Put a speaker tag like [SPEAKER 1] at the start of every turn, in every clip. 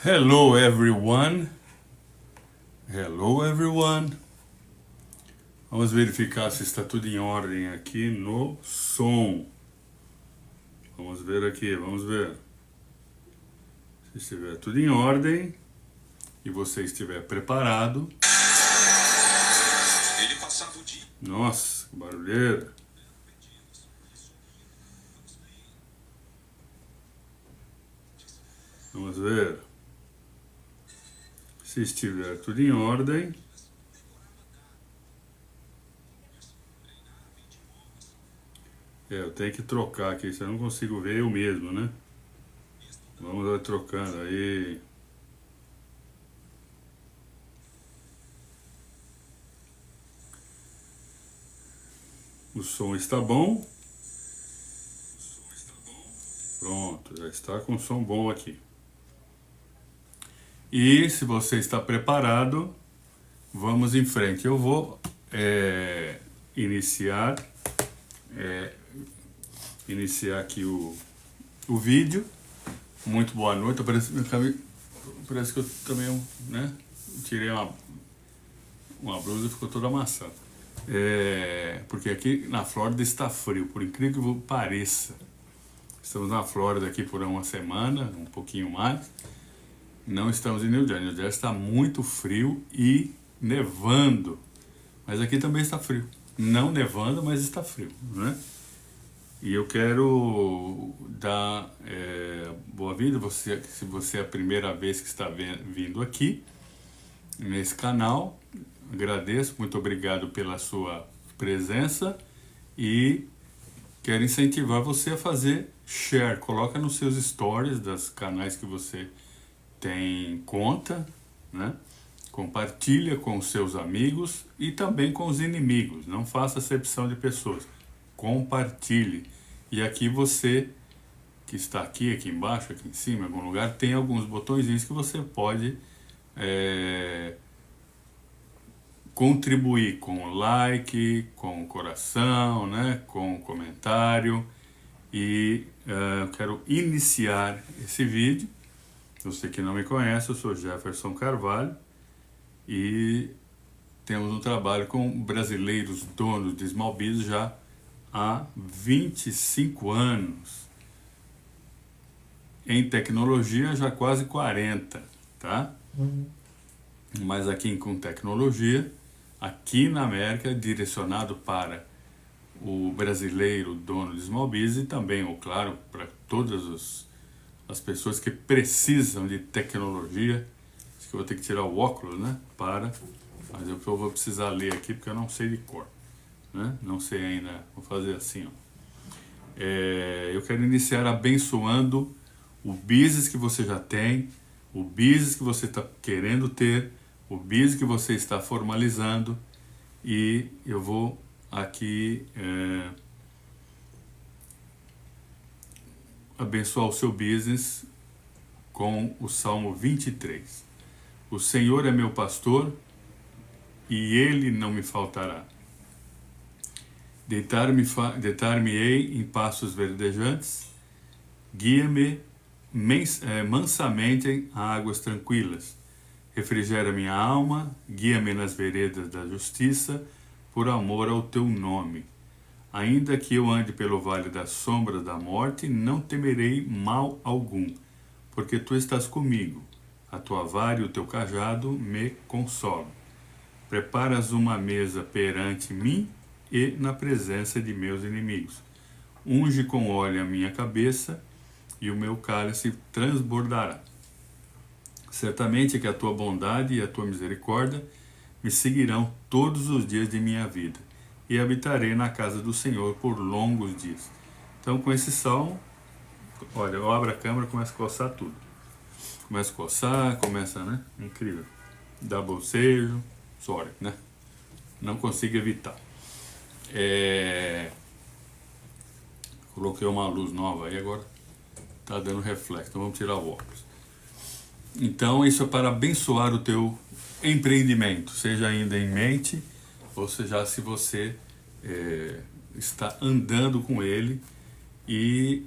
[SPEAKER 1] Hello everyone. Hello everyone. Vamos verificar se está tudo em ordem aqui no som. Vamos ver aqui, vamos ver. Se estiver tudo em ordem e você estiver preparado. Nossa, que barulheira. Vamos ver. Se estiver tudo em ordem. Eu tenho que trocar aqui, se eu não consigo ver eu mesmo, né? Vamos lá trocando aí. O som está bom? Pronto, já está com som bom aqui. E se você está preparado, vamos em frente. Eu vou iniciar aqui o vídeo. Muito boa noite. Parece que eu também, né? Tirei uma blusa e ficou toda amassada. Porque aqui na Flórida está frio, por incrível que pareça. Estamos na Flórida aqui por uma semana, um pouquinho mais. Não estamos em New Jersey. New Jersey está muito frio e nevando. Mas aqui também está frio. Não nevando, mas está frio, né? E eu quero dar boa-vinda, se você é a primeira vez que está vindo aqui nesse canal. Agradeço, muito obrigado pela sua presença e quero incentivar você a fazer share. Coloca nos seus stories dos canais que você tem conta, né? Compartilha com os seus amigos e também com os inimigos. Não faça acepção de pessoas. Compartilhe. E aqui você que está aqui embaixo, aqui em cima, em algum lugar, tem alguns botõezinhos que você pode contribuir com like, com coração, né? Com comentário. E eu quero iniciar esse vídeo. Você que não me conhece, eu sou Jefferson Carvalho e temos um trabalho com brasileiros donos de small business já há 25 anos. Em tecnologia já quase 40, tá? Mas aqui com tecnologia, aqui na América, direcionado para o brasileiro dono de small business e também, claro, para todas as pessoas que precisam de tecnologia. Acho que eu vou ter que tirar o óculos, né? Mas eu vou precisar ler aqui porque eu não sei de cor, né? Não sei ainda, vou fazer assim, ó. Eu quero iniciar abençoando o business que você já tem, o business que você está querendo ter, o business que você está formalizando, e eu vou aqui abençoar o seu business com o Salmo 23. O Senhor é meu pastor e Ele não me faltará. Deitar-me-ei em pastos verdejantes, guia-me mansamente em águas tranquilas. Refrigera minha alma, guia-me nas veredas da justiça, por amor ao teu nome. Ainda que eu ande pelo vale da sombra da morte, não temerei mal algum, porque tu estás comigo. A a tua vara e o teu cajado me consolam. Preparas uma mesa perante mim e na presença de meus inimigos. Unge com óleo a minha cabeça e o meu cálice transbordará. Certamente que a tua bondade e a tua misericórdia me seguirão todos os dias de minha vida, e habitarei na casa do Senhor por longos dias. Então, com esse salmo, olha, eu abro a câmera e começo a coçar tudo. Começa a coçar, começa, né? Incrível. Dá bocejo, sorry, né? Não consigo evitar. Coloquei uma luz nova aí, agora tá dando reflexo, então vamos tirar o óculos. Então, isso é para abençoar o teu empreendimento, seja ainda em mente, ou seja, se você está andando com ele, e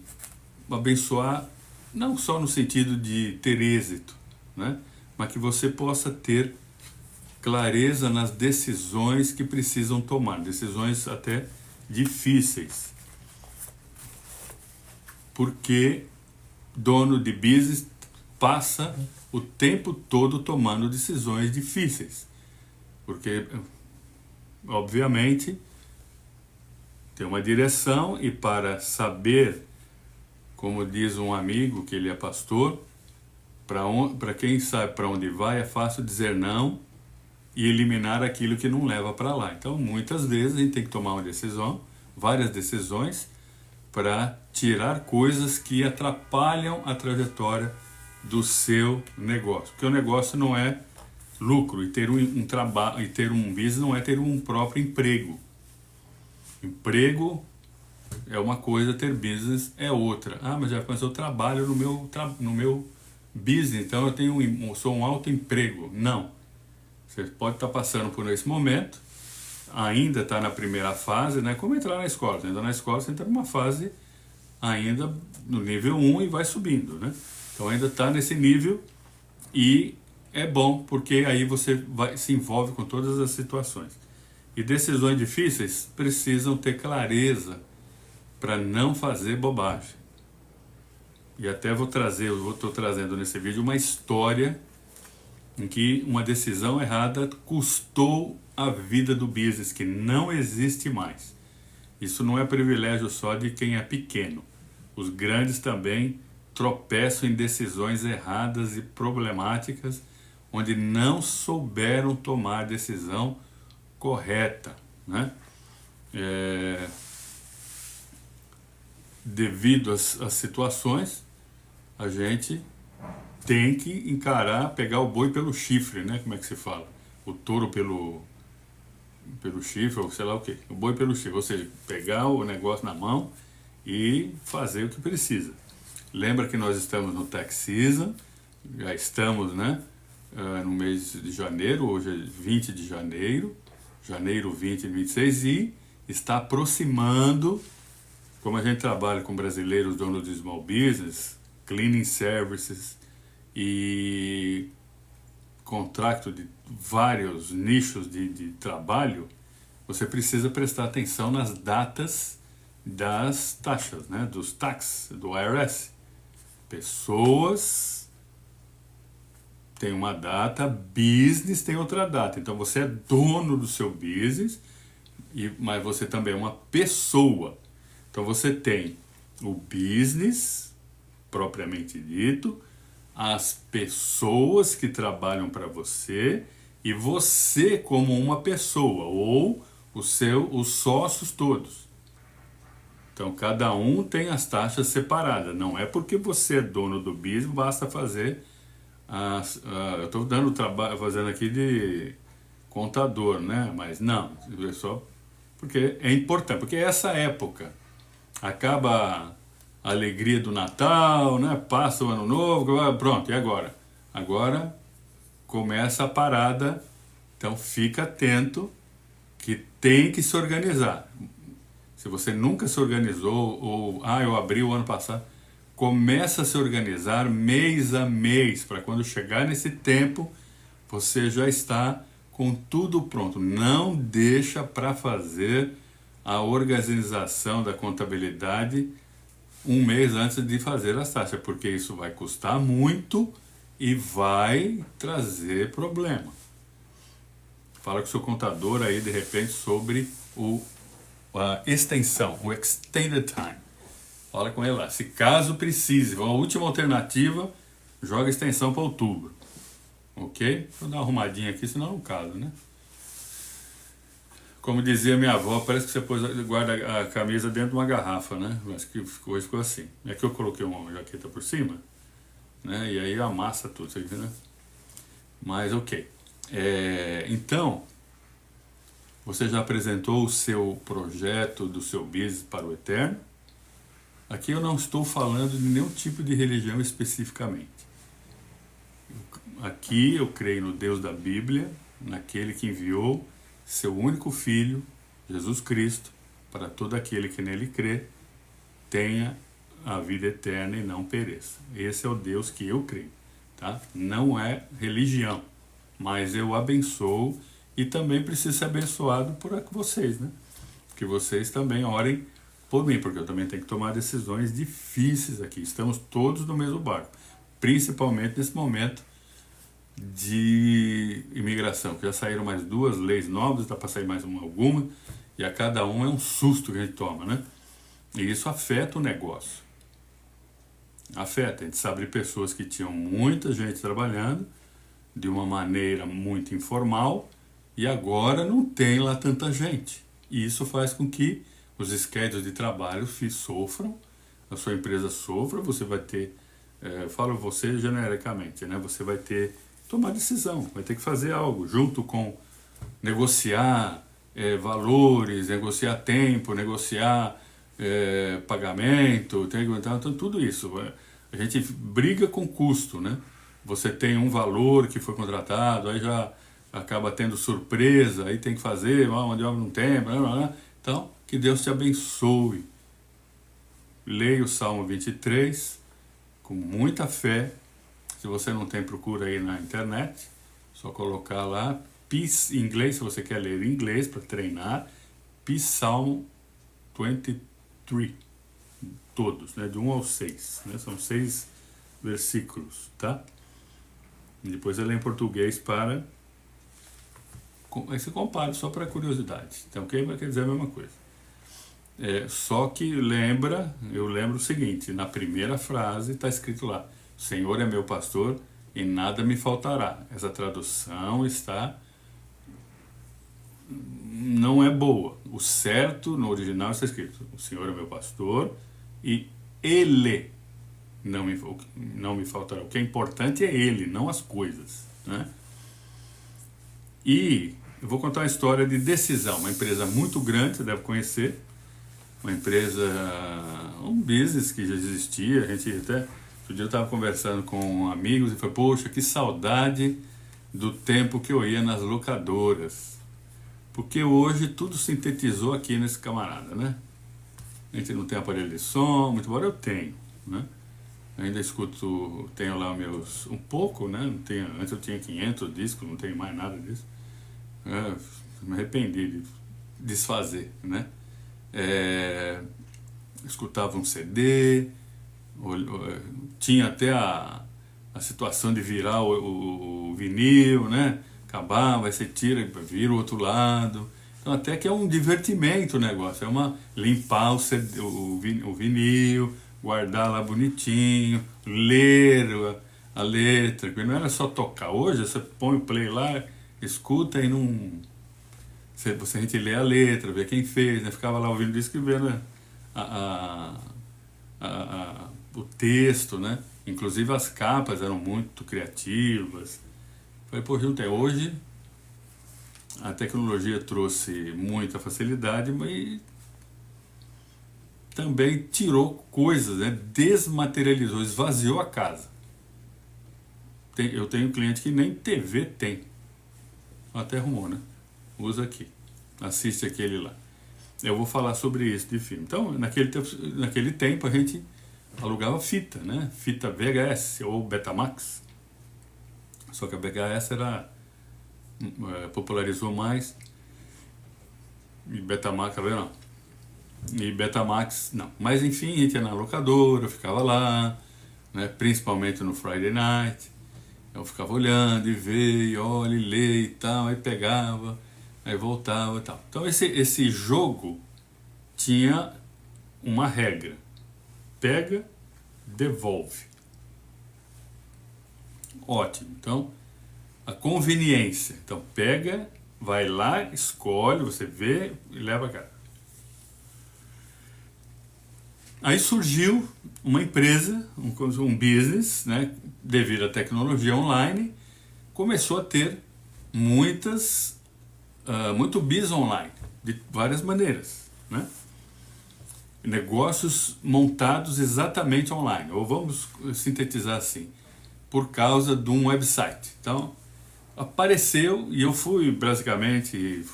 [SPEAKER 1] abençoar não só no sentido de ter êxito, né? Mas que você possa ter clareza nas decisões que precisam tomar, decisões até difíceis. Porque dono de business passa o tempo todo tomando decisões difíceis. Porque, obviamente, tem uma direção, e para saber, como diz um amigo que ele é pastor, para quem sabe para onde vai, é fácil dizer não e eliminar aquilo que não leva para lá. Então, muitas vezes, a gente tem que tomar uma decisão, várias decisões, para tirar coisas que atrapalham a trajetória do seu negócio. Porque o negócio não é lucro, e ter um trabalho, e ter um business não é ter um próprio emprego. Emprego é uma coisa, ter business é outra. Ah, mas eu trabalho no meu business, então eu sou um autoemprego. Não. Você pode estar passando por esse momento, ainda está na primeira fase, né? Como entrar na escola. Você entra na escola, você entra numa fase ainda no nível 1 e vai subindo, né? Então ainda está nesse nível, e é bom, porque aí você se envolve com todas as situações. E decisões difíceis precisam ter clareza para não fazer bobagem. E até estou trazendo nesse vídeo uma história em que uma decisão errada custou a vida do business, que não existe mais. Isso não é privilégio só de quem é pequeno. Os grandes também tropeçam em decisões erradas e problemáticas, onde não souberam tomar a decisão correta, né? Devido às situações, a gente tem que encarar, pegar o boi pelo chifre, né? Como é que se fala? O touro pelo chifre, ou sei lá o que. O boi pelo chifre, ou seja, pegar o negócio na mão e fazer o que precisa. Lembra que nós estamos no tax season, já estamos, né? No mês de janeiro, hoje é 20 de janeiro, janeiro 20 e 26, e está aproximando, como a gente trabalha com brasileiros donos de small business, cleaning services e contrato de vários nichos de trabalho, você precisa prestar atenção nas datas das taxas, né? Dos taxas, do IRS. Pessoas tem uma data, business tem outra data. Então você é dono do seu business, mas você também é uma pessoa. Então você tem o business, propriamente dito, as pessoas que trabalham para você, e você como uma pessoa, ou os sócios todos. Então cada um tem as taxas separadas. Não é porque você é dono do business, basta fazer eu estou dando trabalho, fazendo aqui de contador, né? Mas não, é só porque é importante, porque essa época acaba a alegria do Natal, né? Passa o Ano Novo, pronto, e agora? Agora começa a parada, então fica atento que tem que se organizar. Se você nunca se organizou, ou eu abri o ano passado, começa a se organizar mês a mês, para quando chegar nesse tempo, você já está com tudo pronto. Não deixa para fazer a organização da contabilidade um mês antes de fazer as taxas, porque isso vai custar muito e vai trazer problema. Fala com o seu contador aí, de repente, sobre a extensão, o extended time. Fala com ele lá. Se caso precise, a última alternativa, joga a extensão para outubro. Ok? Vou dar uma arrumadinha aqui, senão não caso, né? Como dizia minha avó, parece que você guarda a camisa dentro de uma garrafa, né? Acho que hoje ficou assim. É que eu coloquei uma jaqueta por cima, né? E aí amassa tudo isso aqui, né? Mas ok. Então, você já apresentou o seu projeto do seu business para o Eterno? Aqui eu não estou falando de nenhum tipo de religião especificamente. Aqui eu creio no Deus da Bíblia, naquele que enviou seu único Filho, Jesus Cristo, para todo aquele que nele crê, tenha a vida eterna e não pereça. Esse é o Deus que eu creio, tá? Não é religião, mas eu abençoo e também preciso ser abençoado por vocês, né? Que vocês também orem por mim, porque eu também tenho que tomar decisões difíceis aqui. Estamos todos no mesmo barco, principalmente nesse momento de imigração, que já saíram mais 2 leis novas, dá para sair mais alguma, e a cada uma é um susto que a gente toma, né? E isso afeta o negócio. Afeta. A gente sabe de pessoas que tinham muita gente trabalhando de uma maneira muito informal e agora não tem lá tanta gente. E isso faz com que os schedules de trabalho sofram, a sua empresa sofra, você vai ter, falo você genericamente, né? Você vai ter tomar decisão, vai ter que fazer algo, junto com negociar valores, negociar tempo, negociar pagamento, então, tudo isso. A gente briga com custo, né? Você tem um valor que foi contratado, aí já acaba tendo surpresa, aí tem que fazer, onde não tem, blá, blá, blá. Então, que Deus te abençoe. Leia o Salmo 23 com muita fé. Se você não tem, procura aí na internet. Só colocar lá Peace em inglês, se você quer ler em inglês para treinar. Peace Salmo 23. Todos, né? De 1 ao 6. Né? São 6 versículos, tá? E depois eu leio em português para... Aí você compara só para curiosidade. Então, quem vai querer dizer a mesma coisa. Só que eu lembro o seguinte, na primeira frase está escrito lá, o Senhor é meu pastor e nada me faltará. Essa tradução não é boa. O certo no original está escrito, o Senhor é meu pastor e Ele não me faltará. O que é importante é Ele, não as coisas, né? E eu vou contar uma história de decisão. Uma empresa muito grande, você deve conhecer, uma empresa, um business que já existia. A gente até, outro dia eu estava conversando com amigos e falei, poxa, que saudade do tempo que eu ia nas locadoras. Porque hoje tudo sintetizou aqui nesse camarada, né? A gente não tem aparelho de som, muito embora eu tenho, né? Ainda escuto, tenho lá meus, um pouco, né? Não tenho, antes eu tinha 500 discos, não tenho mais nada disso. Me arrependi de desfazer, né? Escutava um CD, tinha até a situação de virar o vinil, né? Acabava, aí você tira, vira o outro lado. Então até que é um divertimento o negócio, limpar o vinil, guardar lá bonitinho, ler a letra, porque não era só tocar. Hoje você põe o play lá, escuta e não... a gente lê a letra, vê quem fez, né? Ficava lá ouvindo isso e vendo o texto, né? Inclusive as capas eram muito criativas. Falei, pô, hoje a tecnologia trouxe muita facilidade, mas também tirou coisas, né? Desmaterializou, esvaziou a casa. Eu tenho um cliente que nem TV tem. Até arrumou, né? Usa aqui. Assiste aquele lá. Eu vou falar sobre isso de filme. Então, naquele tempo a gente alugava fita, né? Fita VHS ou Betamax. Só que a VHS popularizou mais. E Betamax, tá vendo? E Betamax, não. Mas enfim, a gente ia na locadora, ficava lá, né? Principalmente no Friday Night. Eu ficava olhando e vê, e olha, e lê e tal, aí pegava, aí voltava e tal. Então esse jogo tinha uma regra: pega, devolve. Ótimo. Então, a conveniência. Então, pega, vai lá, escolhe, você vê e leva a casa. Aí surgiu uma empresa, um business, né, devido à tecnologia online, começou a ter muito business online, de várias maneiras, né? Negócios montados exatamente online, ou vamos sintetizar assim, por causa de um website. Então, apareceu, e eu fui basicamente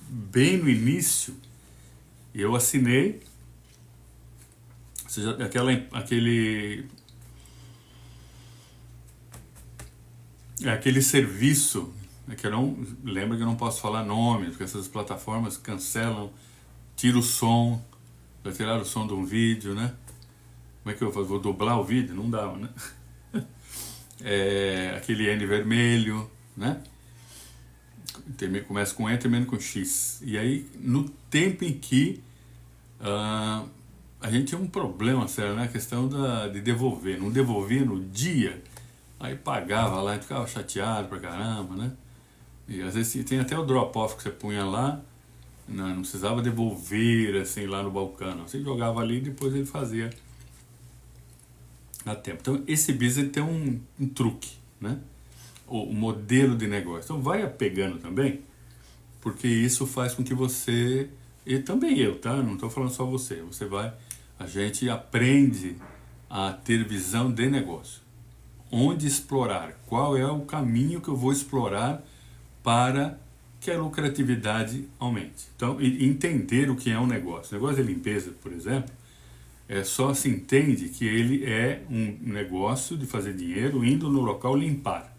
[SPEAKER 1] bem no início, eu assinei, ou seja, aquele serviço, que eu não lembro, que eu não posso falar nomes, porque essas plataformas cancelam, tiram o som, vai tirar o som de um vídeo, né? Como é que eu faço? Vou dublar o vídeo? Não dá, né? Aquele N vermelho, né? Começa com E, termina com X. E aí, no tempo em que a gente tinha um problema sério, né? A questão de devolver. Não devolvia no dia, aí pagava lá e ficava chateado pra caramba, né? E às vezes tem até o drop-off que você punha lá, não precisava devolver assim lá no balcão. Você jogava ali e depois ele fazia a tempo. Então esse business tem um truque, né? O modelo de negócio. Então vai pegando também, porque isso faz com que você, e também eu, tá? Não estou falando só você, a gente aprende a ter visão de negócio. Onde explorar, qual é o caminho que eu vou explorar para que a lucratividade aumente. Então, entender o que é um negócio. O negócio de limpeza, por exemplo, só se entende que ele é um negócio de fazer dinheiro indo no local limpar.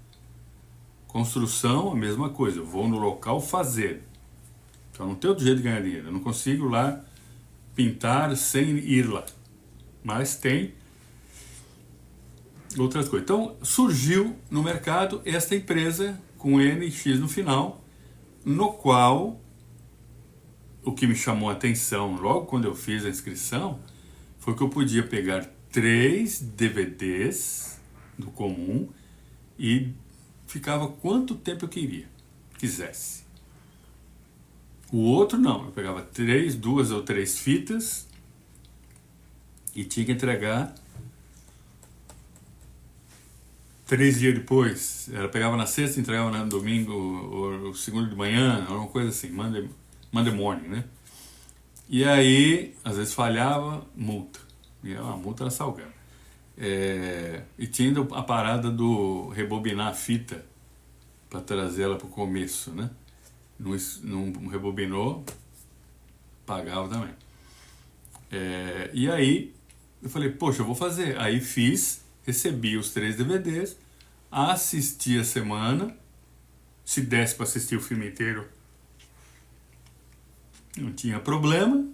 [SPEAKER 1] Construção, a mesma coisa. Eu vou no local fazer. Então não tem outro jeito de ganhar dinheiro. Eu não consigo lá pintar sem ir lá. Mas tem outras coisas. Então surgiu no mercado esta empresa com NX no final, no qual o que me chamou a atenção logo quando eu fiz a inscrição foi que eu podia pegar 3 DVDs do comum e ficava quanto tempo eu quisesse. O outro não, eu pegava 2 ou 3 fitas e tinha que entregar 3 dias depois. Ela pegava na sexta e entregava no domingo ou segunda de manhã, alguma coisa assim, Monday morning, né? E aí, às vezes falhava, multa. E a multa era salgada. E tinha a parada do rebobinar a fita para trazer ela para o começo, né? Não rebobinou, pagava também. E aí eu falei, poxa, eu vou fazer. Aí fiz, recebi os 3 DVDs, assisti a semana, se desse para assistir o filme inteiro, não tinha problema.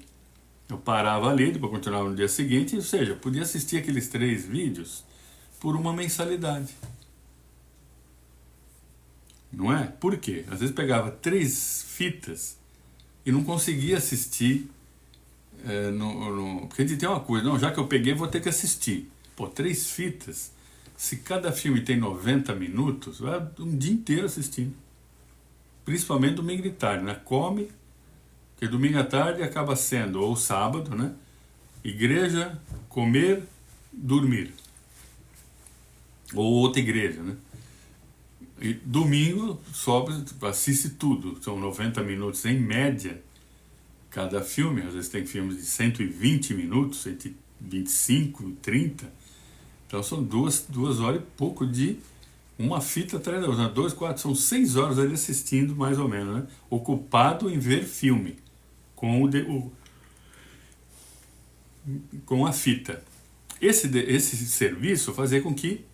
[SPEAKER 1] Eu parava ali, depois continuava no dia seguinte, ou seja, eu podia assistir aqueles 3 vídeos por uma mensalidade. Não é? Por quê? Às vezes pegava 3 fitas e não conseguia assistir. Porque a gente tem uma coisa, não, já que eu peguei, vou ter que assistir. Pô, 3 fitas, se cada filme tem 90 minutos, vai um dia inteiro assistindo. Principalmente domingo de tarde, né? Come, porque domingo à tarde acaba sendo, ou sábado, né? Igreja, comer, dormir. Ou outra igreja, né? E domingo sobra, assiste tudo, são 90 minutos em média cada filme, às vezes tem filmes de 120 minutos, 125, 30, então são 2 horas e pouco de uma fita atrás da outra, 2, 4, são 6 horas ali assistindo mais ou menos, né? Ocupado em ver filme com a fita. Esse serviço fazia com que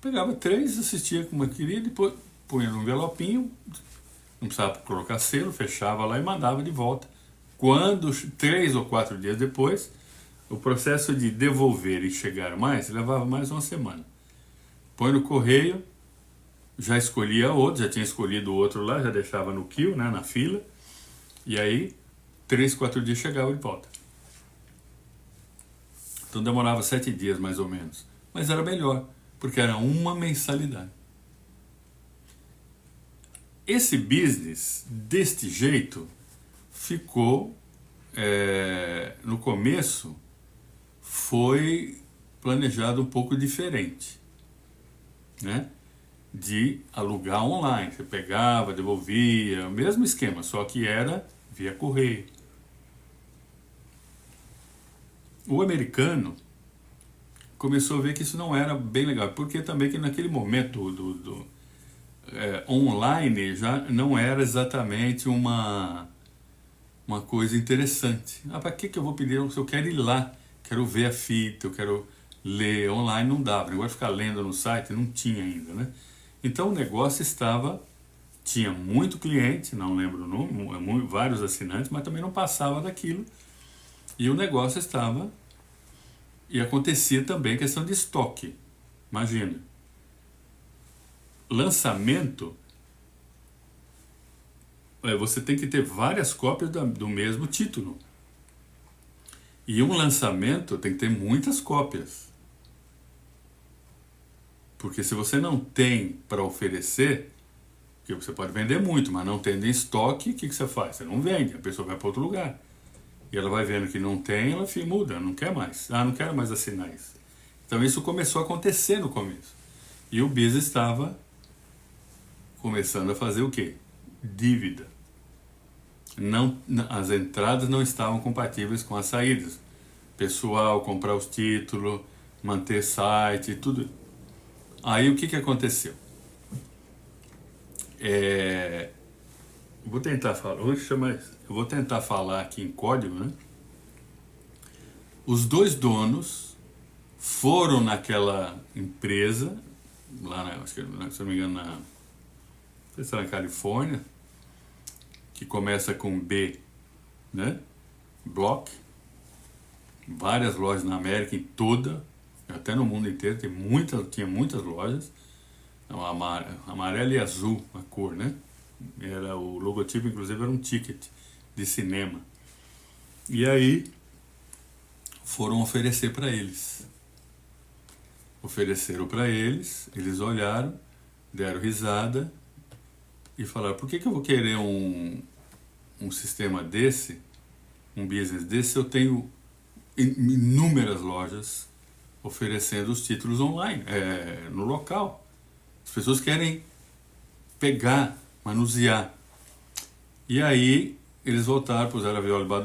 [SPEAKER 1] pegava 3, assistia como eu queria, depois punha no envelopinho, não precisava colocar selo, fechava lá e mandava de volta. Quando 3 ou 4 dias depois, o processo de devolver e chegar mais levava mais uma semana. Põe no correio, já escolhia outro, já tinha escolhido o outro lá, já deixava no queue, né, na fila, e aí 3, 4 dias chegava de volta. Então demorava 7 dias mais ou menos, mas era melhor, porque era uma mensalidade. Esse business, deste jeito, ficou, no começo, foi planejado um pouco diferente, né? De alugar online. Você pegava, devolvia, o mesmo esquema, só que era via correio. O americano começou a ver que isso não era bem legal, porque também que naquele momento online já não era exatamente uma coisa interessante. Para que eu vou pedir? Se eu quero ir lá, quero ver a fita, eu quero ler online, não dava. Agora ficar lendo no site, não tinha ainda, né? Então o negócio tinha muito cliente, não lembro o número, vários assinantes, mas também não passava daquilo. E o negócio e acontecia também questão de estoque. Imagina, lançamento, você tem que ter várias cópias do mesmo título. E um lançamento tem que ter muitas cópias. Porque se você não tem para oferecer, porque você pode vender muito, mas não tendo em estoque, o que você faz? Você não vende, a pessoa vai para outro lugar. E ela vai vendo que não tem, ela muda, não quer mais. Não quero mais assinar isso. Então isso começou a acontecer no começo. E o business estava começando a fazer o quê? Dívida. As entradas não estavam compatíveis com as saídas. Pessoal, comprar os títulos, manter site, tudo. Aí o que aconteceu? Vou tentar falar. Eu vou tentar falar aqui em código, né? Os dois donos foram naquela empresa, lá acho que, se não me engano, não sei se é na Califórnia, que começa com B, né? Block. Várias lojas na América, em toda, até no mundo inteiro, tinha muitas lojas. Amarelo e azul a cor, né? O logotipo, inclusive, era um ticket de cinema. E aí foram oferecer para eles. Ofereceram para eles, eles olharam, deram risada e falaram: por que eu vou querer um sistema desse, um business desse, se eu tenho inúmeras lojas oferecendo os títulos online, no local? As pessoas querem pegar, manusear. E aí eles voltaram, puseram a viola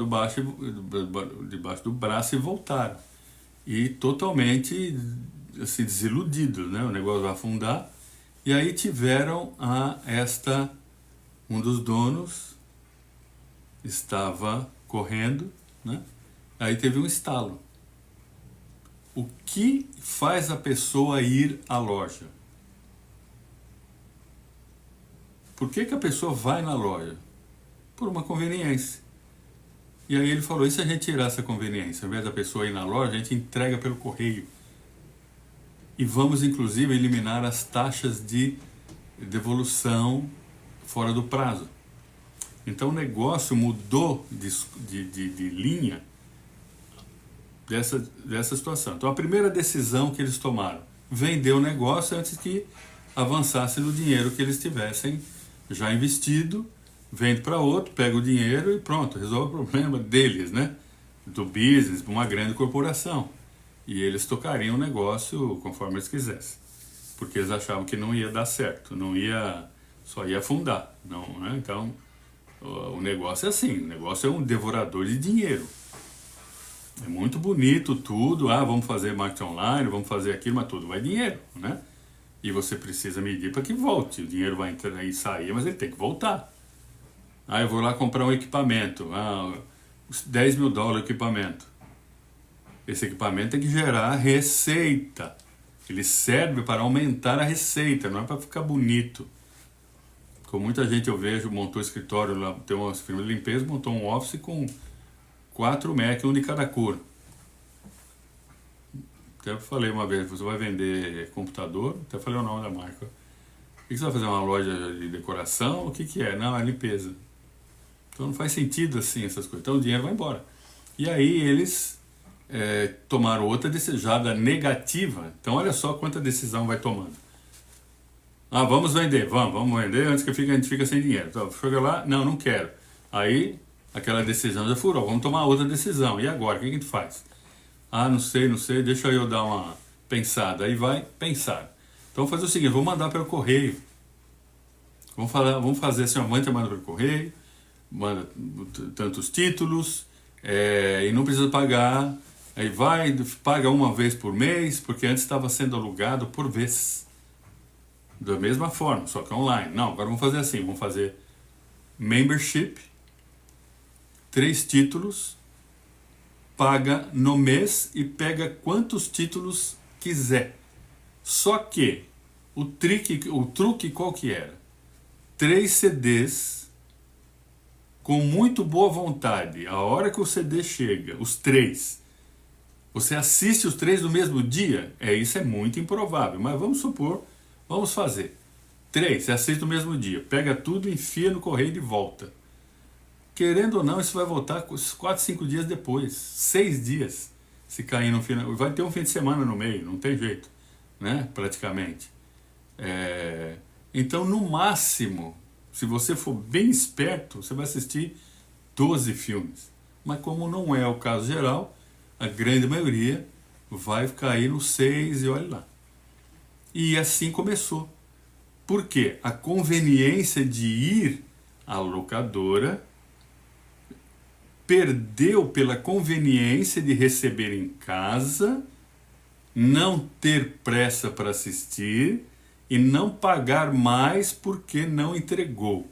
[SPEAKER 1] debaixo do braço e voltaram. E totalmente assim, desiludidos, né? O negócio vai afundar. E aí tiveram um dos donos estava correndo, né? Aí teve um estalo. O que faz a pessoa ir à loja? Por que a pessoa vai na loja? Por uma conveniência. E aí ele falou: e se a gente tirar essa conveniência? Ao invés da pessoa ir na loja, a gente entrega pelo correio. E vamos, inclusive, eliminar as taxas de devolução fora do prazo. Então o negócio mudou de linha dessa situação. Então a primeira decisão que eles tomaram: vender o negócio antes que avançasse no dinheiro que eles tivessem já investido, vende para outro, pega o dinheiro e pronto, resolve o problema deles, né? Do business, para uma grande corporação. E eles tocariam o negócio conforme eles quisessem. Porque eles achavam que não ia dar certo, só ia afundar. Não, né? Então, o negócio é assim, o negócio é um devorador de dinheiro. É muito bonito tudo, vamos fazer marketing online, vamos fazer aquilo, mas tudo vai dinheiro, né? E você precisa medir para que volte. O dinheiro vai entrar e sair, mas ele tem que voltar. Eu vou lá comprar um equipamento. $10 mil o equipamento. Esse equipamento tem que gerar receita. Ele serve para aumentar a receita, não é para ficar bonito. Com muita gente eu vejo, montou escritório lá, tem uma firma de limpeza, montou um office com 4 Mac, um de cada cor. Até falei uma vez: você vai vender computador? Até falei o nome da marca. que você vai fazer, uma loja de decoração? O que que é? Não, é limpeza. Então não faz sentido assim essas coisas. Então o dinheiro vai embora. E aí eles tomaram outra decisão negativa. Então olha só quanta decisão vai tomando. Ah, vamos vender, vamos vender antes que a gente fica sem dinheiro. Então, chega lá, não quero. Aí aquela decisão já furou, vamos tomar outra decisão. E agora, o que a gente faz? Ah, não sei, deixa eu dar uma pensada. Aí vai pensar. Então vamos fazer o seguinte, vamos mandar pelo correio. Vamos fazer assim, manda pelo correio, manda tantos títulos, e não precisa pagar. Aí paga uma vez por mês, porque antes estava sendo alugado por vez. Da mesma forma, só que online. Não, agora vamos fazer assim, vamos fazer membership, 3 títulos, paga no mês e pega quantos títulos quiser. Só que o truque qual que era? 3 CDs com muito boa vontade. A hora que o CD chega, os 3, você assiste os 3 no mesmo dia? Isso é muito improvável, mas vamos supor, vamos fazer. 3, você assiste no mesmo dia, pega tudo, enfia no correio e de volta. Querendo ou não, isso vai voltar 4, 5 dias depois, 6 dias, se cair no final. Vai ter um fim de semana no meio, não tem jeito, né? Praticamente. Então, no máximo, se você for bem esperto, você vai assistir 12 filmes. Mas como não é o caso geral, a grande maioria vai cair no 6 e olha lá. E assim começou. Por quê? A conveniência de ir à locadora perdeu pela conveniência de receber em casa, não ter pressa para assistir e não pagar mais porque não entregou.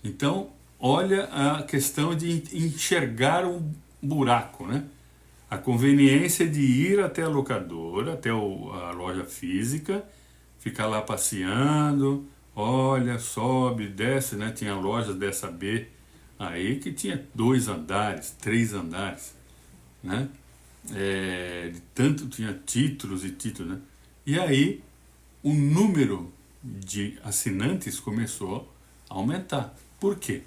[SPEAKER 1] Então, olha a questão de enxergar um buraco, né? A conveniência de ir até a locadora, até a loja física, ficar lá passeando, olha, sobe, desce, né? Tinha lojas dessa B aí que tinha 2 andares, 3 andares, né? Tanto tinha títulos e títulos, né? E aí o número de assinantes começou a aumentar. Por quê?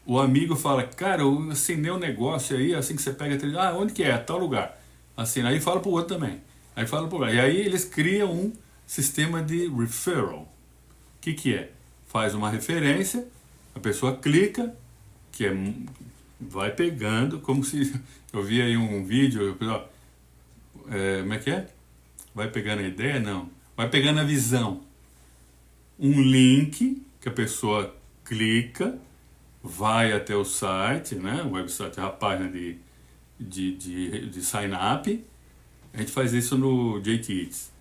[SPEAKER 1] O amigo fala, cara, eu assinei um negócio aí, assim que você pega, onde que é? Tal lugar. Assina, aí fala pro outro também. Aí fala pro outro. E aí eles criam um sistema de referral. O que é? Faz uma referência, a pessoa clica, vai pegando, como se... Eu vi aí um vídeo, como é que é? Vai pegando a ideia? Não. Vai pegando a visão. Um link que a pessoa clica, vai até o site, né? O website, a página de sign up. A gente faz isso no JT Eats.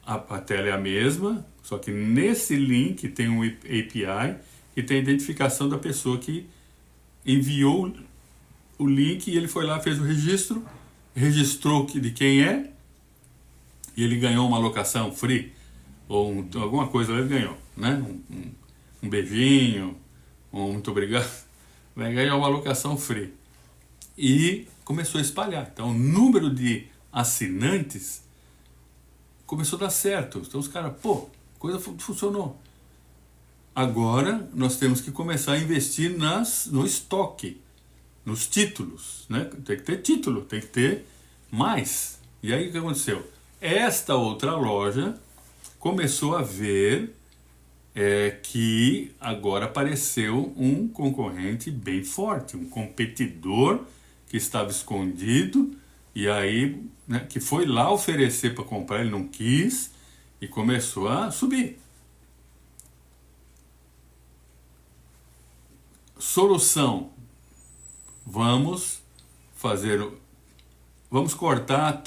[SPEAKER 1] A tela é a mesma, só que nesse link tem um API que tem a identificação da pessoa que enviou o link e ele foi lá, fez o registro, registrou de quem é e ele ganhou uma locação free ou alguma coisa ele ganhou, né? Um beijinho, muito obrigado, vai ganhar uma locação free. E começou a espalhar. Então o número de assinantes começou a dar certo. Então os caras, coisa funcionou. Agora nós temos que começar a investir no estoque, nos títulos, né? Tem que ter título, tem que ter mais. E aí o que aconteceu? Esta outra loja começou a ver que agora apareceu um concorrente bem forte, um competidor que estava escondido e aí, né, que foi lá oferecer para comprar, ele não quis e começou a subir. Solução: vamos cortar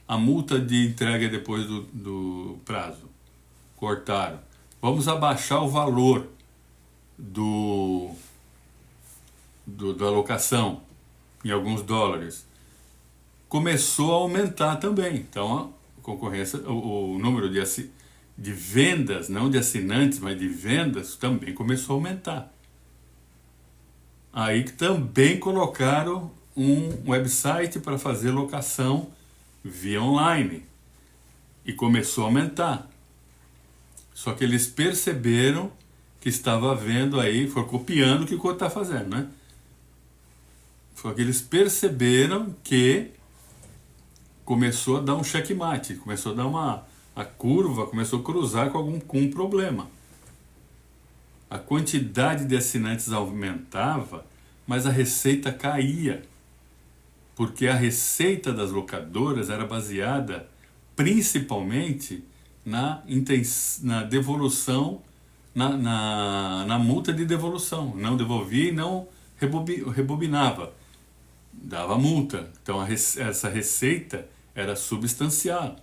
[SPEAKER 1] a multa de entrega depois do prazo. Cortaram. Vamos abaixar o valor da locação em alguns dólares. Começou a aumentar também. Então a concorrência, o número de vendas, não de assinantes, mas de vendas também começou a aumentar. Aí também colocaram um website para fazer locação via online. E começou a aumentar. Só que eles perceberam que estava havendo aí, foi copiando o que o outro está fazendo, né? Só que eles perceberam que começou a dar um checkmate, começou a dar a curva começou a cruzar com um problema. A quantidade de assinantes aumentava, mas a receita caía, porque a receita das locadoras era baseada principalmente na devolução, na multa de devolução. Não devolvia e não rebobinava, dava multa. Então essa receita era substancial,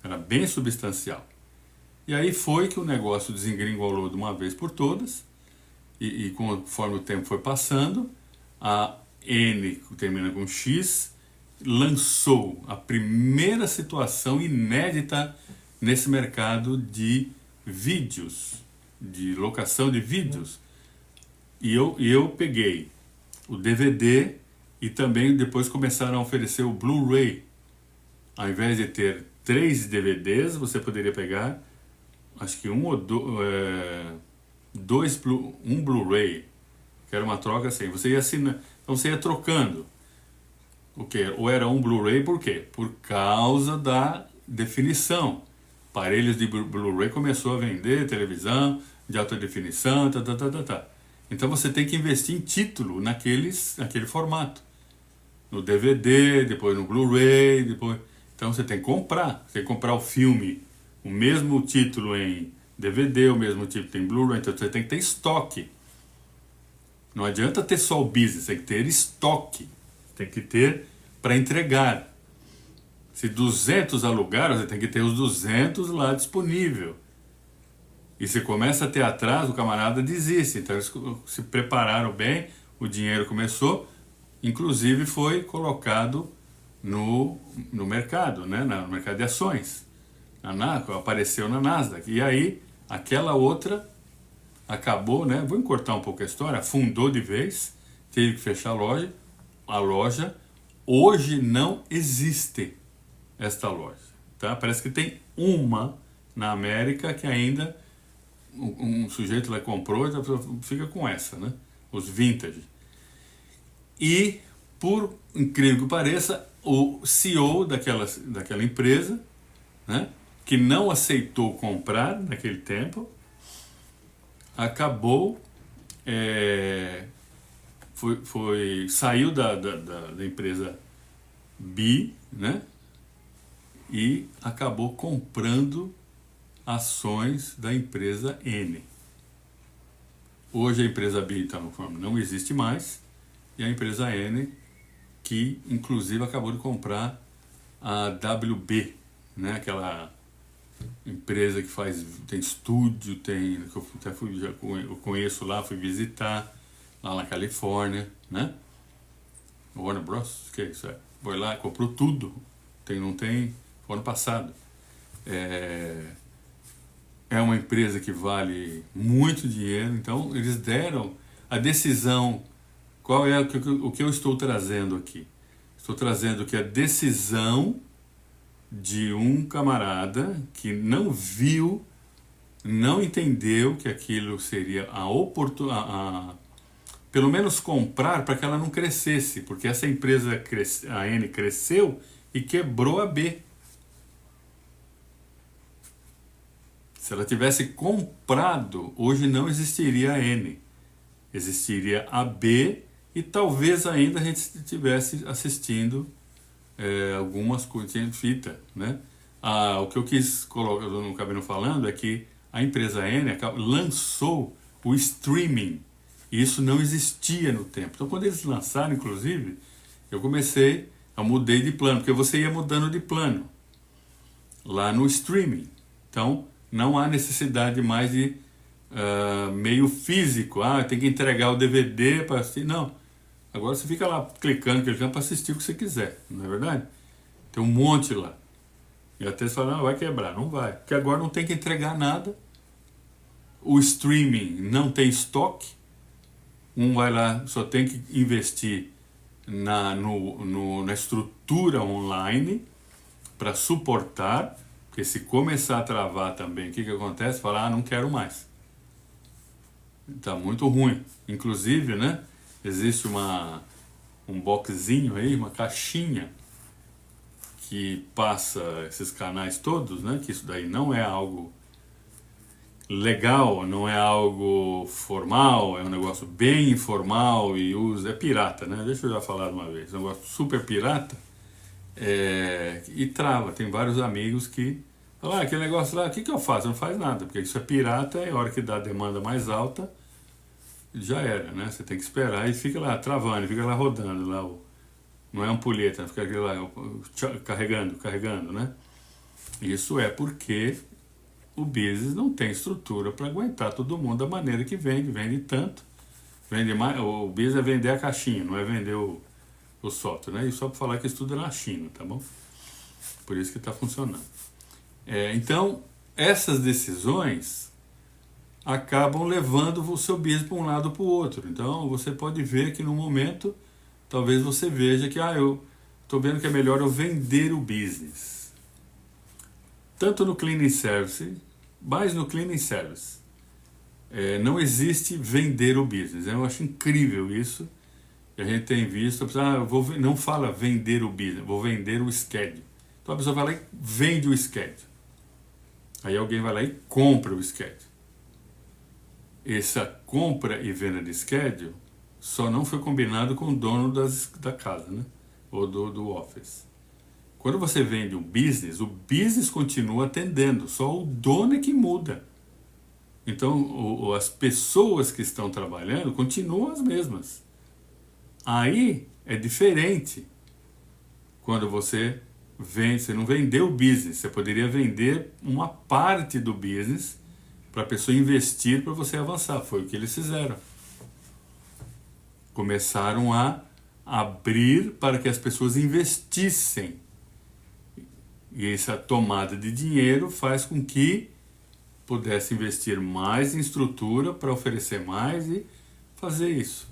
[SPEAKER 1] era bem substancial. E aí foi que o negócio desengringolou de uma vez por todas, e conforme o tempo foi passando, a N, que termina com X, lançou a primeira situação inédita nesse mercado de vídeos, de locação de vídeos. E eu peguei o DVD e também depois começaram a oferecer o Blu-ray. Ao invés de ter 3 DVDs, você poderia pegar, acho que um Blu-ray, que era uma troca assim. Você ia assinando, então você ia trocando. O quê? Ou era um Blu-ray, por quê? Por causa da definição. Aparelhos de Blu-ray começou a vender televisão de alta definição, Então você tem que investir em título naquele formato. No DVD, depois no Blu-ray, depois... Então você tem que comprar. Você tem que comprar o filme, o mesmo título em DVD, o mesmo título em Blu-ray. Então você tem que ter estoque. Não adianta ter só o business, tem que ter estoque. Tem que ter para entregar. Se 200 alugaram, você tem que ter os 200 lá disponível. E se começa a ter atraso, o camarada desiste. Então eles se prepararam bem, o dinheiro começou, inclusive foi colocado no mercado, né? No mercado de ações. Apareceu na Nasdaq. E aí, aquela outra acabou, né? Vou encurtar um pouco a história, afundou de vez, teve que fechar a loja. A loja hoje não existe, esta loja, tá? Parece que tem uma na América que ainda um sujeito lá comprou, fica com essa, né? Os vintage. E, por incrível que pareça, o CEO daquela empresa, né, que não aceitou comprar naquele tempo, acabou, saiu da empresa B, né, e acabou comprando ações da empresa N. Hoje a empresa B então, não existe mais, e a empresa N, que inclusive acabou de comprar a WB, né, aquela empresa que tem estúdio, que eu conheço lá, fui visitar lá na Califórnia, né? Warner Bros, que é isso? Foi lá, comprou tudo. Não tem, foi ano passado. É uma empresa que vale muito dinheiro, então eles deram a decisão. Qual é o que eu estou trazendo aqui? Estou trazendo que a decisão de um camarada que não viu, não entendeu que aquilo seria pelo menos comprar para que ela não crescesse, porque essa empresa, a N, cresceu e quebrou a B. Se ela tivesse comprado, hoje não existiria a N, existiria a B, e talvez ainda a gente estivesse assistindo algumas coisas em fita, né? O que eu quis colocar, eu não acabei não falando, é que a empresa N lançou o streaming, e isso não existia no tempo. Então quando eles lançaram, inclusive, eu mudei de plano, porque você ia mudando de plano lá no streaming. Então não há necessidade mais de meio físico, tem que entregar o DVD para assistir, não. Agora você fica lá clicando para assistir o que você quiser, não é verdade? Tem um monte lá. E até você fala, não, vai quebrar. Não vai, porque agora não tem que entregar nada. O streaming não tem estoque. Vai lá, só tem que investir na estrutura online para suportar, Porque se começar a travar também, o que acontece? Fala, ah, não quero mais. Tá muito ruim. Inclusive, né, existe um boxzinho aí, uma caixinha que passa esses canais todos, né, que isso daí não é algo legal, não é algo formal, é um negócio bem informal e usa, é pirata, né? Deixa eu já falar de uma vez, é um negócio super pirata, e trava. Tem vários amigos que falam, ah, aquele negócio lá, o que eu faço? Não faz nada, porque isso é pirata e a hora que dá a demanda mais alta, já era, né? Você tem que esperar e fica lá travando, fica lá rodando, lá não é ampulheta, fica lá carregando, né? Isso é porque o business não tem estrutura para aguentar todo mundo da maneira que vende tanto, vende mais, o business é vender a caixinha, não é vender o software, né? E só para falar que isso tudo é na China, tá bom? Por isso que está funcionando. Então, essas decisões acabam levando o seu business para um lado ou para o outro. Então, você pode ver que no momento, talvez você veja que, eu estou vendo que é melhor eu vender o business. Tanto no cleaning service, mas no cleaning service. Não existe vender o business. Eu acho incrível isso. A gente tem visto, não fala vender o business, vou vender o schedule. Então a pessoa vai lá e vende o schedule. Aí alguém vai lá e compra o schedule. Essa compra e venda de schedule só não foi combinado com o dono da casa, né? Ou do office. Quando você vende o business continua atendendo, só o dono é que muda. Então, as pessoas que estão trabalhando continuam as mesmas. Aí é diferente quando você vende, você não vendeu o business, você poderia vender uma parte do business para a pessoa investir para você avançar. Foi o que eles fizeram. Começaram a abrir para que as pessoas investissem. E essa tomada de dinheiro faz com que pudesse investir mais em estrutura para oferecer mais e fazer isso.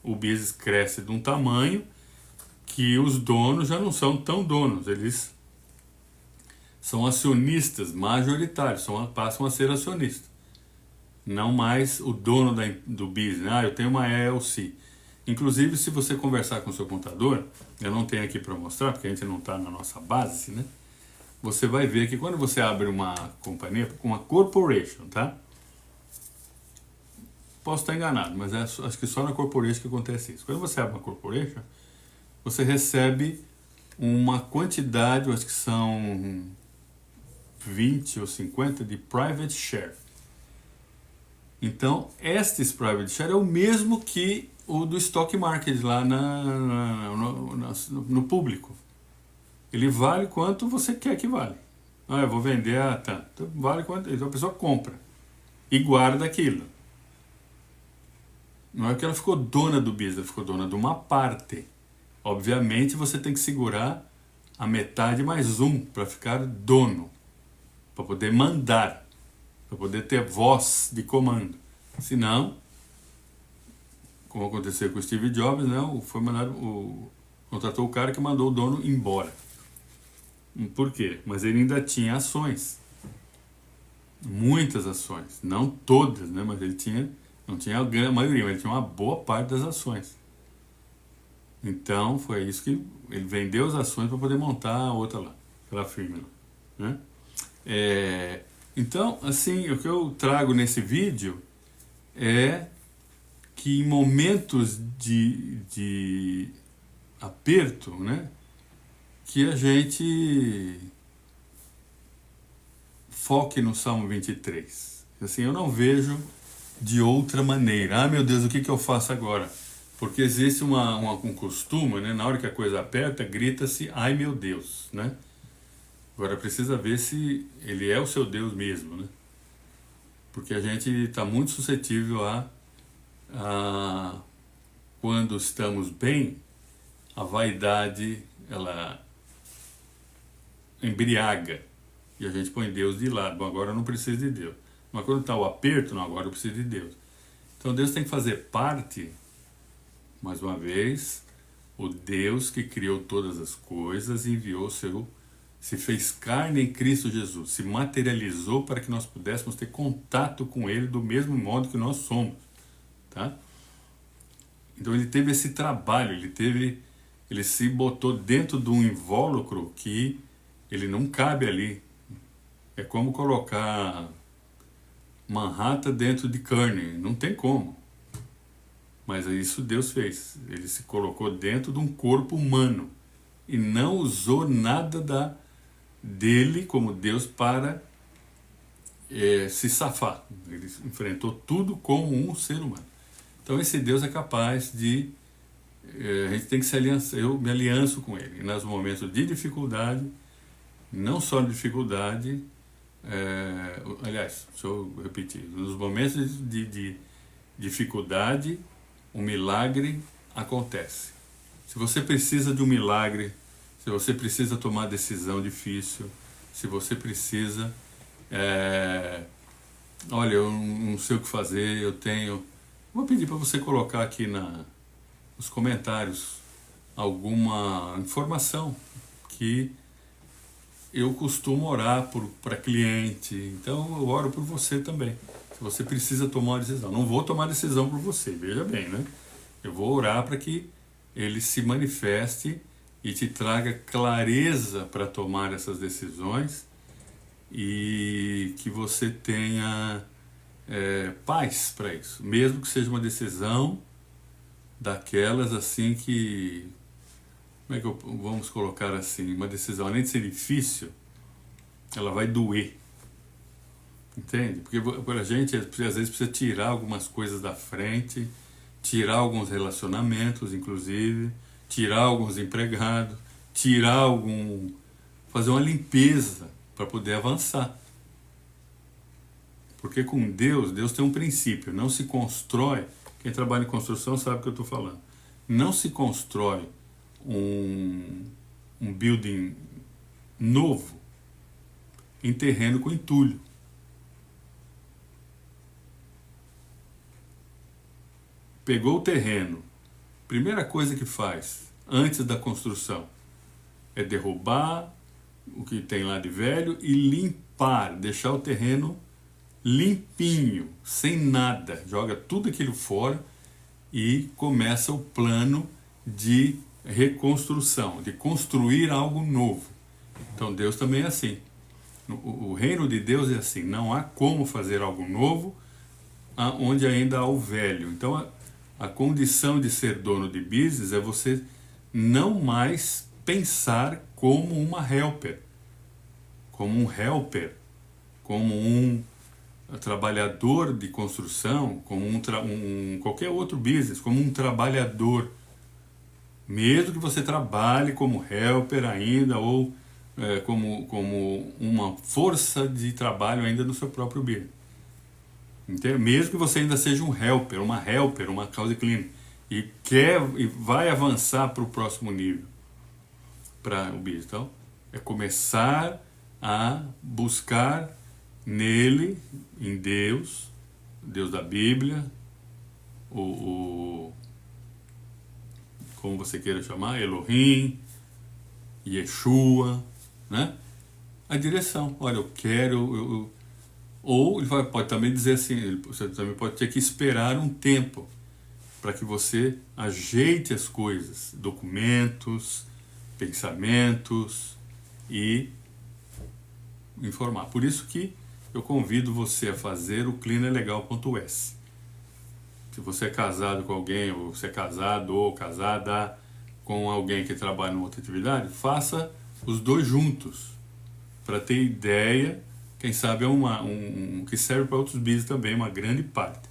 [SPEAKER 1] O business cresce de um tamanho que os donos já não são tão donos, eles são acionistas majoritários, passam a ser acionistas. Não mais o dono do business, eu tenho uma LLC. Inclusive, se você conversar com o seu contador, eu não tenho aqui para mostrar, porque a gente não está na nossa base, né? Você vai ver que quando você abre uma companhia, uma corporation, tá? Posso estar enganado, mas acho que só na corporation que acontece isso. Quando você abre uma corporation, você recebe uma quantidade, acho que são 20 ou 50 de private share. Então, estes private share é o mesmo que o do stock market lá no público. Ele vale quanto você quer que vale. Eu vou vender a tanto. Então, vale quanto. Então a pessoa compra e guarda aquilo. Não é que ela ficou dona do business, ela ficou dona de uma parte. Obviamente você tem que segurar a metade mais um para ficar dono, para poder mandar, para poder ter voz de comando. Senão, como aconteceu com o Steve Jobs, né, contratou o cara que mandou o dono embora. Por quê? Mas ele ainda tinha ações. Muitas ações. Não todas, né? Mas ele não tinha a grande maioria, mas ele tinha uma boa parte das ações. Então, foi isso que ele vendeu as ações para poder montar a outra lá, aquela firma lá, né? Então, assim, o que eu trago nesse vídeo é que em momentos de aperto, né? Que a gente foque no Salmo 23. Assim, eu não vejo de outra maneira. Meu Deus, o que eu faço agora? Porque existe um costume, né? Na hora que a coisa aperta, grita-se, ai meu Deus, né? Agora precisa ver se ele é o seu Deus mesmo, né? Porque a gente está muito suscetível quando estamos bem, a vaidade, ela embriaga e a gente põe Deus de lado. Bom, agora eu não preciso de Deus. Mas quando está o aperto, não, agora eu preciso de Deus. Então Deus tem que fazer parte, mais uma vez, o Deus que criou todas as coisas e enviou seu se fez carne em Cristo Jesus, se materializou para que nós pudéssemos ter contato com Ele do mesmo modo que nós somos, tá? Então ele teve esse trabalho, ele se botou dentro de um invólucro que ele não cabe ali. É como colocar Manhattan dentro de carne, não tem como. Mas isso Deus fez. Ele se colocou dentro de um corpo humano e não usou nada dele como Deus para se safar. Ele enfrentou tudo como um ser humano. Então esse Deus é capaz de... a gente tem que se aliançar. Eu me alianço com Ele. E nos momentos de dificuldade, não só de dificuldade... aliás, deixa eu repetir. Nos momentos de dificuldade, um milagre acontece. Se você precisa de um milagre, se você precisa tomar decisão difícil, se você precisa... olha, eu não sei o que fazer, eu tenho... Vou pedir para você colocar aqui nos comentários alguma informação que eu costumo orar para cliente. Então eu oro por você também. Se você precisa tomar uma decisão. Não vou tomar decisão por você, veja bem, né? Eu vou orar para que ele se manifeste e te traga clareza para tomar essas decisões e que você tenha paz para isso, mesmo que seja uma decisão daquelas assim que, como é que vamos colocar assim, uma decisão, além de ser difícil, ela vai doer, entende? Porque a gente às vezes precisa tirar algumas coisas da frente, tirar alguns relacionamentos, inclusive, tirar alguns empregados, fazer uma limpeza para poder avançar. Porque com Deus tem um princípio, não se constrói, quem trabalha em construção sabe o que eu estou falando, não se constrói um building novo em terreno com entulho. Pegou o terreno, primeira coisa que faz antes da construção é derrubar o que tem lá de velho e limpar, deixar o terreno limpinho, sem nada, joga tudo aquilo fora e começa o plano de reconstrução, de construir algo novo. Então Deus também é assim. O reino de Deus é assim, não há como fazer algo novo onde ainda há o velho. Então a condição de ser dono de business é você não mais pensar como uma helper, como um trabalhador de construção, como qualquer outro business, como um trabalhador, mesmo que você trabalhe como helper ainda, ou como uma força de trabalho ainda no seu próprio business. Entende? Mesmo que você ainda seja um helper, uma causa clínica, e vai avançar para o próximo nível, para o business. Então, é começar a buscar nele, em Deus da Bíblia, como você queira chamar, Elohim, Yeshua, né? A direção. Olha, eu quero... Ou ele pode também dizer assim, você também pode ter que esperar um tempo para que você ajeite as coisas, documentos, pensamentos e informar. Por isso que eu convido você a fazer o cleanerlegal.es. Se você é casado com alguém, ou você é casado ou casada com alguém que trabalha em outra atividade, faça os dois juntos, para ter ideia. Quem sabe é um que serve para outros business também, uma grande parte.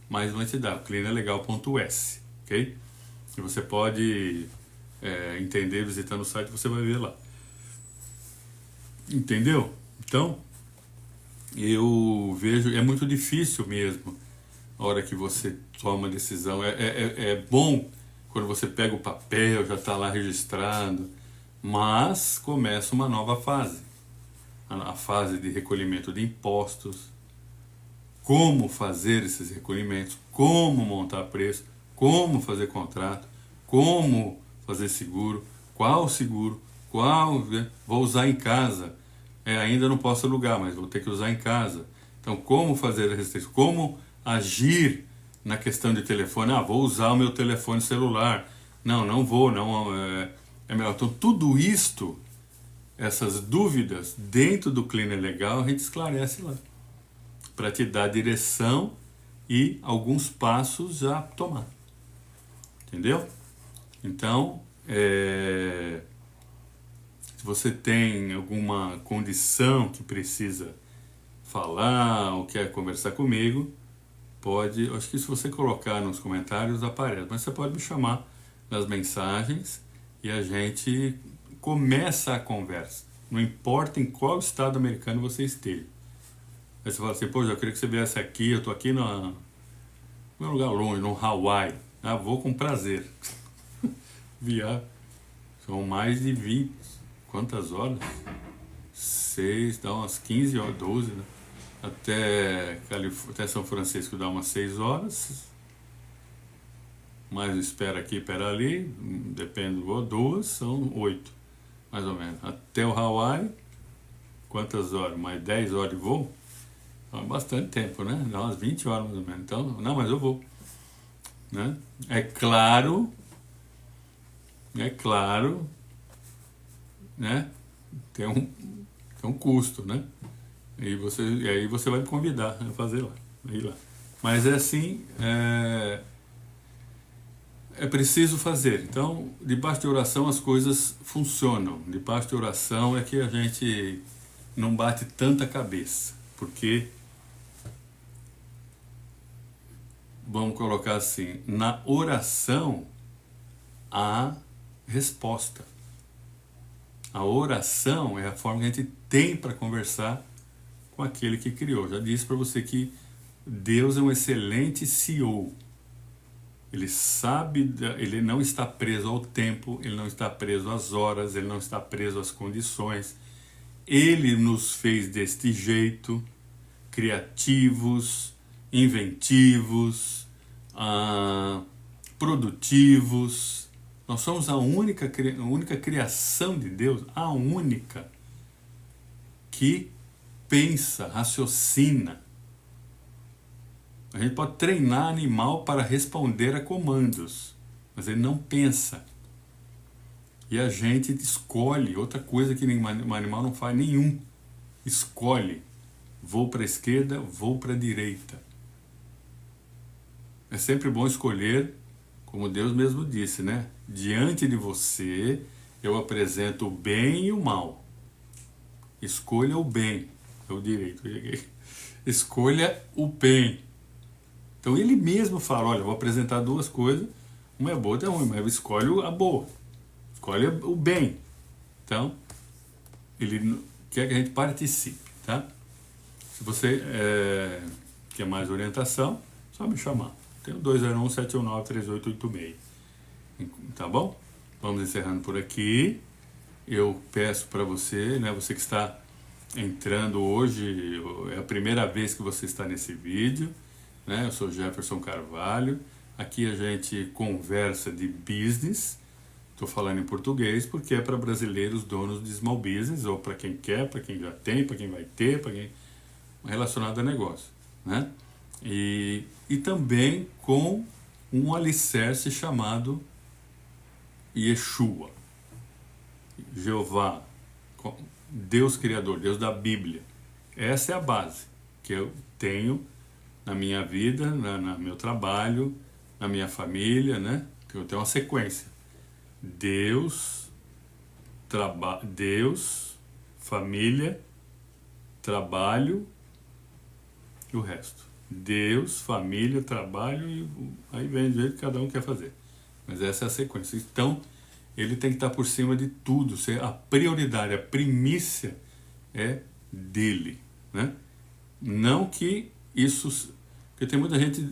[SPEAKER 1] Mas vai te dar, cleanerlegal.es, ok? E você pode entender visitando o site, você vai ver lá. Entendeu? Então, eu vejo, é muito difícil mesmo a hora que você toma a decisão. É bom quando você pega o papel, já está lá registrado, mas começa uma nova fase. A fase de recolhimento de impostos, como fazer esses recolhimentos, como montar preço, como fazer contrato, como fazer seguro, qual seguro, Qual? Vou usar em casa. Ainda não posso alugar, mas vou ter que usar em casa. Então, como fazer a restrição? Como agir na questão de telefone? Vou usar o meu telefone celular. Não, não vou, não. É melhor. Então, tudo isto, essas dúvidas, dentro do Cleaner Legal, a gente esclarece lá. Para te dar direção e alguns passos a tomar. Entendeu? Então, se você tem alguma condição que precisa falar ou quer conversar comigo, pode, acho que se você colocar nos comentários aparece, mas você pode me chamar nas mensagens e a gente começa a conversa, não importa em qual estado americano você esteja. Aí você fala assim, pô, eu queria que você viesse aqui, eu tô aqui num lugar longe, no Hawaii. Vou com prazer. São mais de 20, quantas horas? 6, dá umas 15 horas, 12, né? Até São Francisco dá umas 6 horas, mais espera aqui, espera ali, depende do voo, 2, são 8, mais ou menos. Até o Hawaii, quantas horas? Mais 10 horas de voo? Então, bastante tempo, né? Dá umas 20 horas mais ou menos. Então, não, mas eu vou. Né? É claro, né? Tem um custo, né? E aí você vai me convidar a fazer lá, ir lá. Mas é assim, é preciso fazer. Então, debaixo de oração as coisas funcionam. Debaixo de oração é que a gente não bate tanta cabeça, porque, vamos colocar assim, na oração há resposta. A oração é a forma que a gente tem para conversar com aquele que criou. Já disse para você que Deus é um excelente CEO. Ele sabe, ele não está preso ao tempo, ele não está preso às horas, ele não está preso às condições. Ele nos fez deste jeito, criativos, inventivos, produtivos. Nós somos a única criação de Deus, a única que pensa, raciocina. A gente pode treinar animal para responder a comandos, mas ele não pensa. E a gente escolhe, outra coisa que um animal não faz nenhum. Escolhe. Vou para a esquerda, vou para a direita. É sempre bom escolher, como Deus mesmo disse, né? Diante de você, eu apresento o bem e o mal. Escolha o bem. É o direito. Escolha o bem. Então ele mesmo fala, olha, eu vou apresentar duas coisas, uma é boa, outra é ruim, mas escolhe a boa. Escolhe o bem. Então, ele quer que a gente participe, tá? Se você quer mais orientação, só me chamar. Tem o 201-719-3886. Tá bom? Vamos encerrando por aqui. Eu peço para você, né, você que está entrando hoje, é a primeira vez que você está nesse vídeo, né? Eu sou Jefferson Carvalho. Aqui a gente conversa de business. Estou falando em português porque é para brasileiros donos de small business, ou para quem quer, para quem já tem, para quem vai ter, para quem relacionado a negócio, né? E também com um alicerce chamado Yeshua, Jeová, Deus Criador, Deus da Bíblia. Essa é a base que eu tenho na minha vida, no meu trabalho, na minha família, né? Eu tenho uma sequência. Deus, família, trabalho e o resto. Deus, família, trabalho e aí vem do jeito que cada um quer fazer. Mas essa é a sequência. Então, ele tem que estar por cima de tudo. A prioridade, a primícia é dele, né? Não que isso... Porque tem muita gente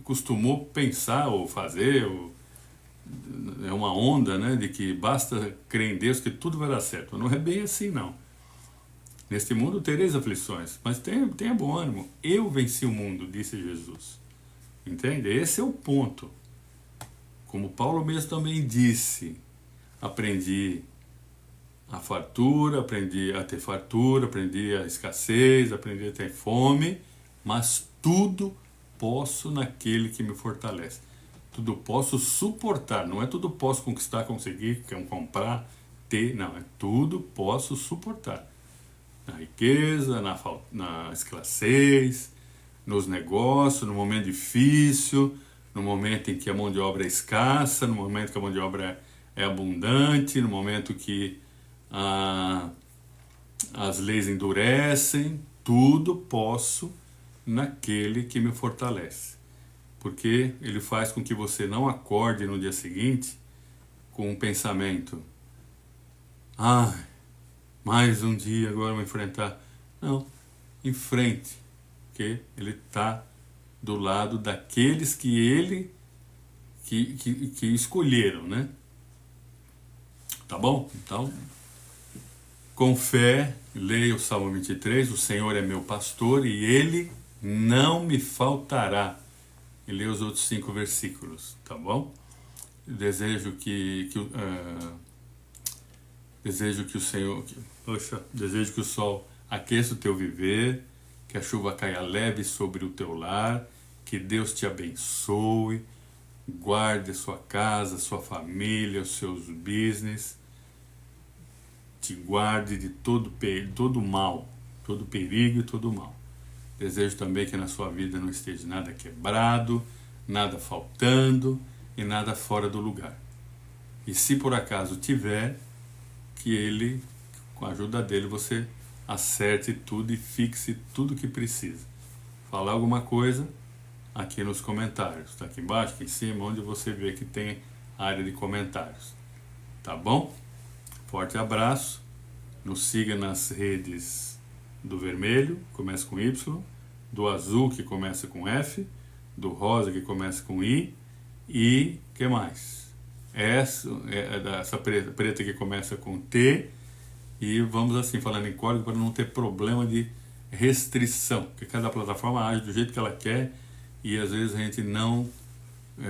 [SPEAKER 1] costumou pensar ou fazer, é uma onda, né, de que basta crer em Deus que tudo vai dar certo. Não é bem assim, não. Neste mundo tereis aflições, mas tenha bom ânimo. Eu venci o mundo, disse Jesus. Entende? Esse é o ponto. Como Paulo mesmo também disse, aprendi a fartura, aprendi a ter fartura, aprendi a escassez, aprendi a ter fome, mas tudo posso naquele que me fortalece. Tudo posso suportar, não é tudo posso conquistar, conseguir, comprar, ter, não, é tudo posso suportar. Na riqueza, na escassez, nos negócios, no momento difícil, no momento em que a mão de obra é escassa, no momento que a mão de obra é abundante, no momento que as leis endurecem, tudo posso naquele que me fortalece. Porque ele faz com que você não acorde no dia seguinte com um pensamento: mais um dia agora eu vou enfrentar. Não, enfrente, porque ele está do lado daqueles que escolheram, né? Tá bom? Então, com fé, leia o Salmo 23, o Senhor é meu pastor e ele não me faltará. E leia os outros 5 versículos, tá bom? Desejo que o sol aqueça o teu viver, que a chuva caia leve sobre o teu lar, que Deus te abençoe, guarde a sua casa, sua família, os seus business, te guarde de todo mal, todo perigo e todo mal. Desejo também que na sua vida não esteja nada quebrado, nada faltando e nada fora do lugar. E se por acaso tiver, que ele, com a ajuda dele, você acerte tudo e fixe tudo que precisa. Falar alguma coisa aqui nos comentários, tá aqui embaixo, aqui em cima, onde você vê que tem área de comentários. Tá bom? Forte abraço. Nos siga nas redes do vermelho, começa com Y, do azul, que começa com F, do rosa, que começa com I, e que mais? Essa preta que começa com T, e vamos assim, falando em código para não ter problema de restrição, porque cada plataforma age do jeito que ela quer, e às vezes a gente não,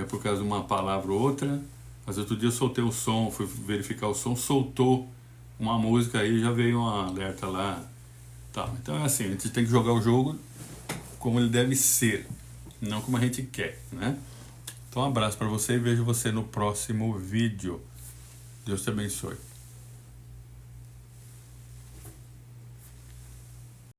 [SPEAKER 1] por causa de uma palavra ou outra. Mas outro dia eu soltei o som, fui verificar o som, soltou uma música aí, já veio um alerta lá. Tá, então é assim, a gente tem que jogar o jogo como ele deve ser, não como a gente quer, né? Então um abraço para você e vejo você no próximo vídeo. Deus te abençoe.